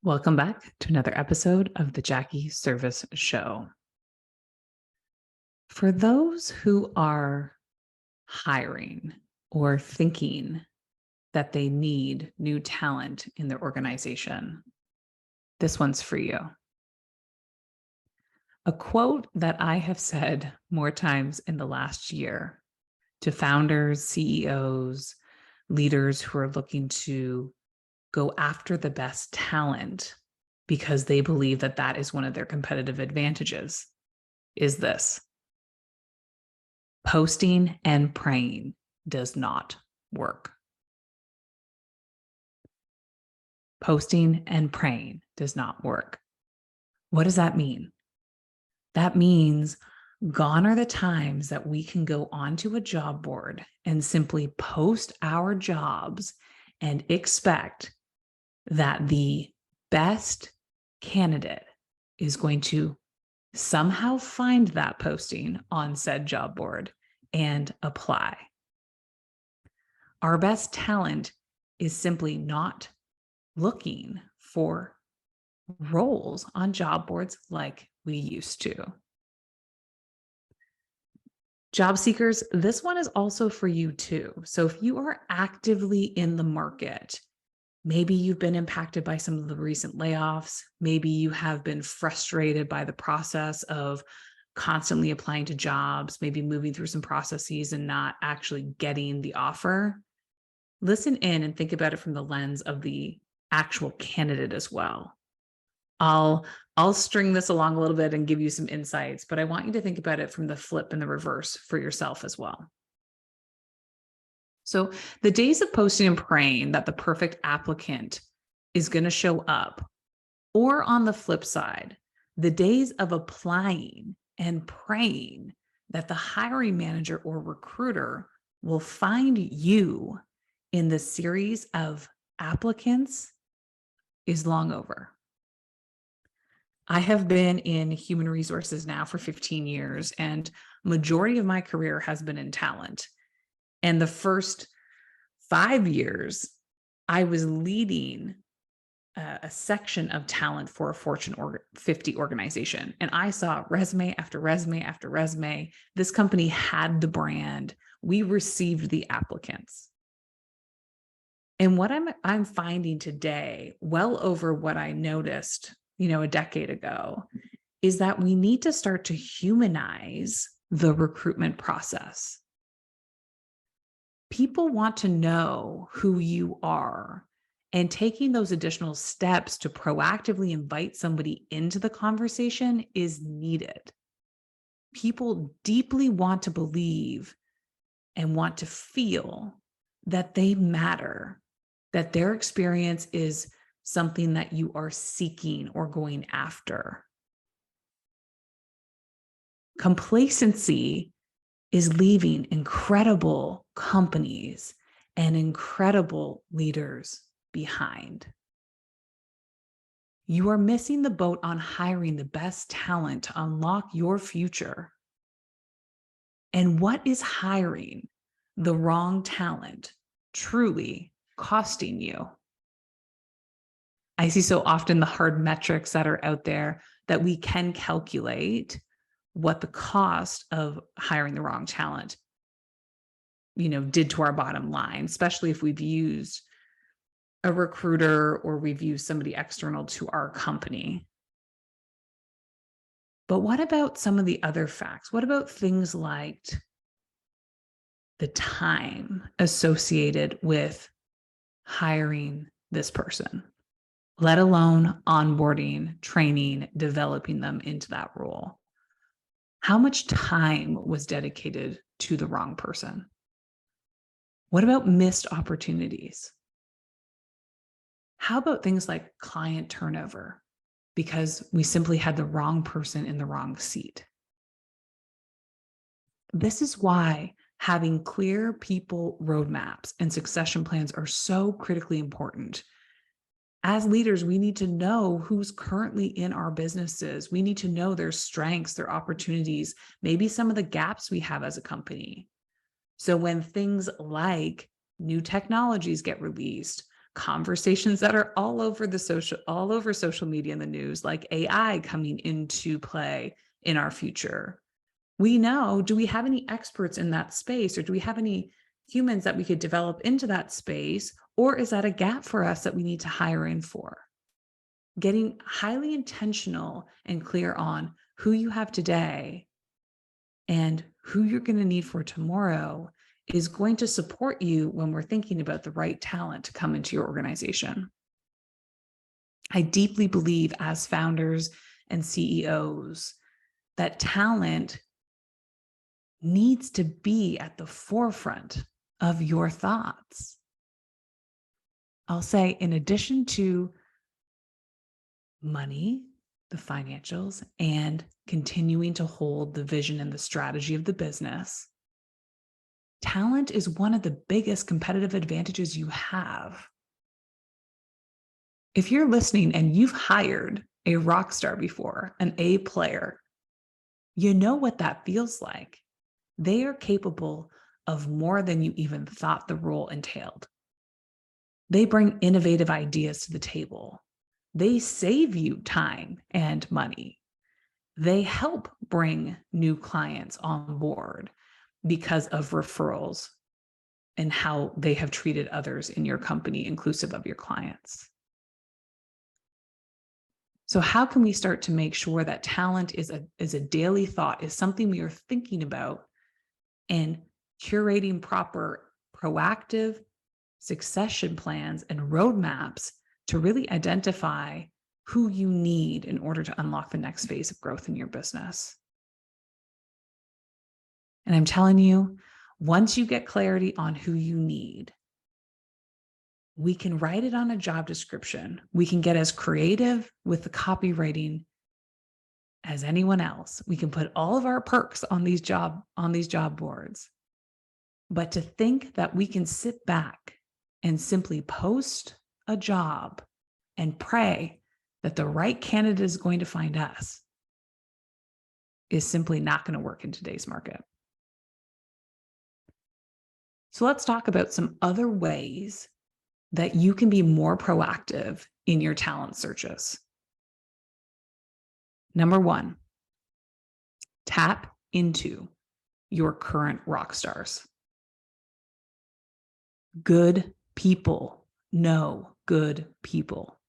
Welcome back to another episode of the Jackie Service Show. For those who are hiring or thinking that they need new talent in their organization, this one's for you. A quote that I have said more times in the last year to founders, CEOs, leaders who are looking to go after the best talent because they believe that that is one of their competitive advantages is this: posting and praying does not work. Posting and praying does not work. What does that mean? That means gone are the times that we can go onto a job board and simply post our jobs and expect that the best candidate is going to somehow find that posting on said job board and apply. Our best talent is simply not looking for roles on job boards like we used to. Job seekers, this one is also for you too. So if you are actively in the market, maybe you've been impacted by some of the recent layoffs. Maybe you have been frustrated by the process of constantly applying to jobs, maybe moving through some processes and not actually getting the offer. Listen in and think about it from the lens of the actual candidate as well. I'll string this along a little bit and give you some insights, but I want you to think about it from the flip and the reverse for yourself as well. So the days of posting and praying that the perfect applicant is going to show up, or on the flip side, the days of applying and praying that the hiring manager or recruiter will find you in the series of applicants is long over. I have been in human resources now for 15 years, and majority of my career has been in talent. And the first 5 years, I was leading a section of talent for a Fortune 50 organization. And I saw resume after resume after resume. This company had the brand. We received the applicants. And what I'm finding today, well over what I noticed, a decade ago, is that we need to start to humanize the recruitment process. People want to know who you are, and taking those additional steps to proactively invite somebody into the conversation is needed. People deeply want to believe and want to feel that they matter, that their experience is something that you are seeking or going after. Complacency is leaving incredible companies and incredible leaders behind. You are missing the boat on hiring the best talent to unlock your future. And what is hiring the wrong talent truly costing you? I see so often the hard metrics that are out there that we can calculate what the cost of hiring the wrong talent, did to our bottom line, especially if we've used a recruiter or we've used somebody external to our company. But what about some of the other facts? What about things like the time associated with hiring this person, let alone onboarding, training, developing them into that role? How much time was dedicated to the wrong person? What about missed opportunities? How about things like client turnover because we simply had the wrong person in the wrong seat? This is why having clear people roadmaps and succession plans are so critically important. As leaders, we need to know who's currently in our businesses. We need to know their strengths, their opportunities, maybe some of the gaps we have as a company. So when things like new technologies get released, conversations that are all over social media and the news, like AI coming into play in our future. We know, do we have any experts in that space, or do we have any humans that we could develop into that space? Or is that a gap for us that we need to hire in for? Getting highly intentional and clear on who you have today and who you're going to need for tomorrow is going to support you when we're thinking about the right talent to come into your organization. I deeply believe, as founders and CEOs, that talent needs to be at the forefront of your thoughts. I'll say, in addition to money, the financials, and continuing to hold the vision and the strategy of the business, talent is one of the biggest competitive advantages you have. If you're listening and you've hired a rock star before, an A player, you know what that feels like. They are capable of more than you even thought the role entailed. They bring innovative ideas to the table. They save you time and money. They help bring new clients on board because of referrals and how they have treated others in your company, inclusive of your clients. So how can we start to make sure that talent is a daily thought, is something we are thinking about, and curating proper proactive succession plans and roadmaps to really identify who you need in order to unlock the next phase of growth in your business? And I'm telling you, once you get clarity on who you need, we can write it on a job description. We can get as creative with the copywriting as anyone else. We can put all of our perks on these job boards. But to think that we can sit back and simply post a job and pray that the right candidate is going to find us is simply not going to work in today's market. So let's talk about some other ways that you can be more proactive in your talent searches. Number one, tap into your current rock stars. Good people know good people.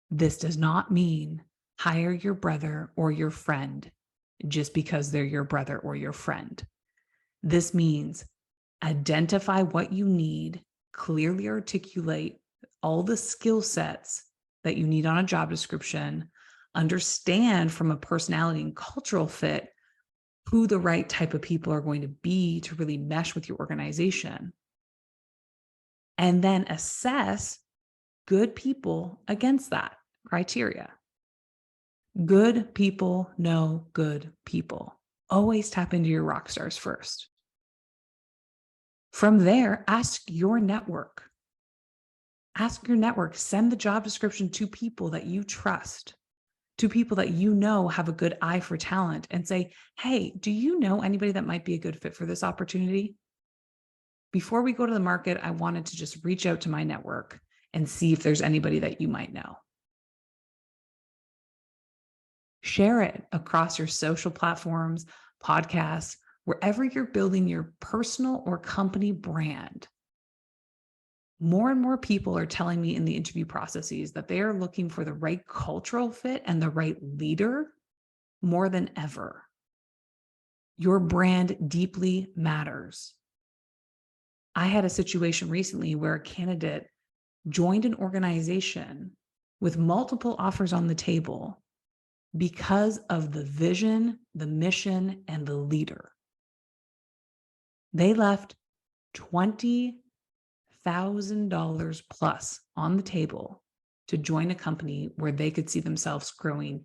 This does not mean hire your brother or your friend just because they're your brother or your friend. This means identify what you need, clearly articulate all the skill sets that you need on a job description, understand from a personality and cultural fit who the right type of people are going to be to really mesh with your organization, and then assess good people against that criteria. Good people know good people. Always tap into your rock stars first. From there, ask your network. Ask your network, send the job description to people that you trust, to people that you know have a good eye for talent, and say, hey, do you know anybody that might be a good fit for this opportunity? Before we go to the market, I wanted to just reach out to my network and see if there's anybody that you might know. Share it across your social platforms, podcasts, wherever you're building your personal or company brand. More and more people are telling me in the interview processes that they are looking for the right cultural fit and the right leader more than ever. Your brand deeply matters. I had a situation recently where a candidate joined an organization with multiple offers on the table because of the vision, the mission, and the leader. They left $20,000 plus on the table to join a company where they could see themselves growing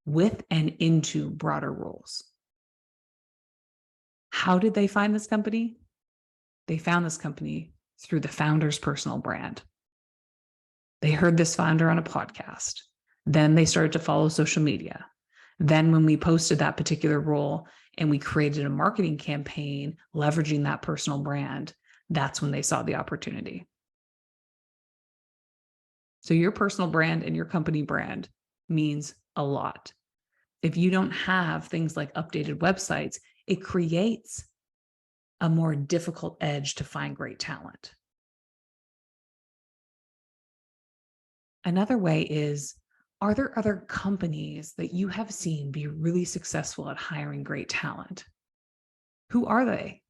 with and into broader roles. How did they find this company? They found this company through the founder's personal brand. They heard this founder on a podcast. Then they started to follow social media. Then when we posted that particular role and we created a marketing campaign leveraging that personal brand, that's when they saw the opportunity. So your personal brand and your company brand means a lot. If you don't have things like updated websites, it creates a more difficult edge to find great talent. Another way is, are there other companies that you have seen be really successful at hiring great talent? Who are they?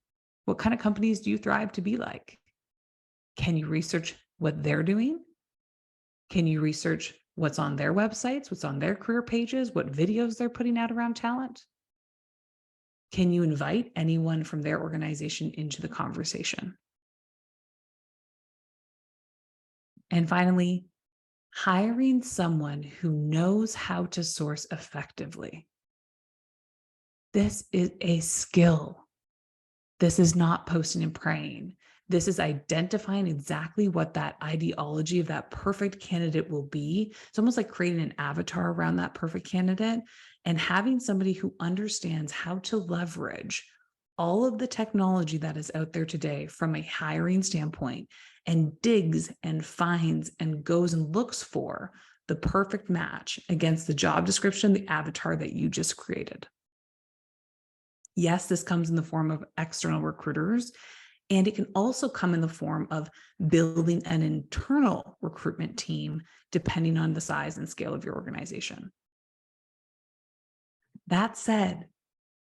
What kind of companies do you thrive to be like? Can you research what they're doing? Can you research what's on their websites, what's on their career pages, what videos they're putting out around talent? Can you invite anyone from their organization into the conversation? And finally, hiring someone who knows how to source effectively. This is a skill. This is not posting and praying. This is identifying exactly what that ideology of that perfect candidate will be. It's almost like creating an avatar around that perfect candidate and having somebody who understands how to leverage all of the technology that is out there today from a hiring standpoint and digs and finds and goes and looks for the perfect match against the job description, the avatar that you just created. Yes, this comes in the form of external recruiters, and it can also come in the form of building an internal recruitment team, depending on the size and scale of your organization. That said,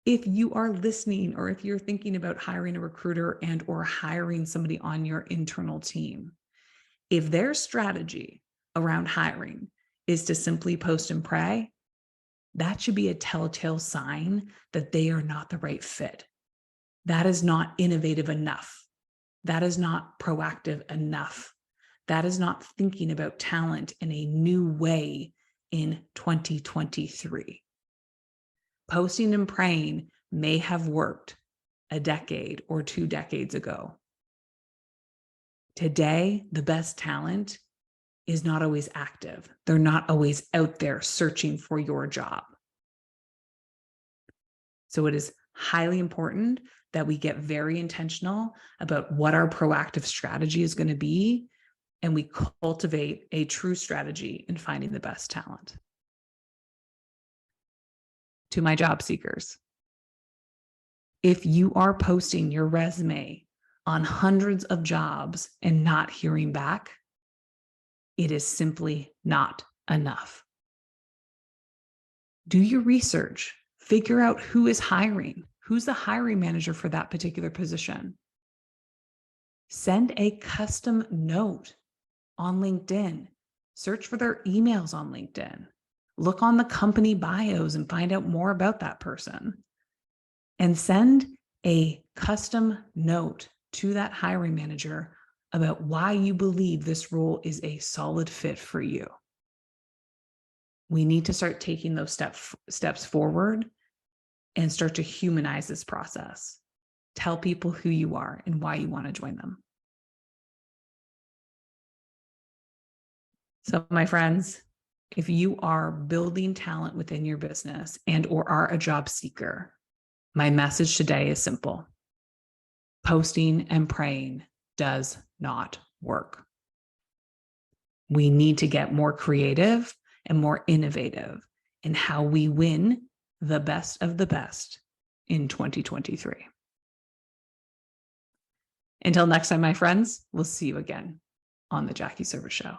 if you are listening or if you're thinking about hiring a recruiter and or hiring somebody on your internal team, if their strategy around hiring is to simply post and pray, that should be a telltale sign that they are not the right fit. That is not innovative enough. That is not proactive enough. That is not thinking about talent in a new way in 2023. Posting and praying may have worked a decade or 2 decades ago. Today, the best talent is not always active. They're not always out there searching for your job. So it is highly important that we get very intentional about what our proactive strategy is going to be, and we cultivate a true strategy in finding the best talent. To my job seekers, if you are posting your resume on hundreds of jobs and not hearing back, it is simply not enough. Do your research, figure out who is hiring, who's the hiring manager for that particular position. Send a custom note on LinkedIn, search for their emails on LinkedIn, look on the company bios and find out more about that person, and send a custom note to that hiring manager about why you believe this role is a solid fit for you. We need to start taking those steps forward and start to humanize this process. Tell people who you are and why you want to join them. So, my friends, if you are building talent within your business and or are a job seeker, my message today is simple. Posting and praying does not work. We need to get more creative and more innovative in how we win the best of the best in 2023. Until next time, my friends, we'll see you again on the Jackie Service Show.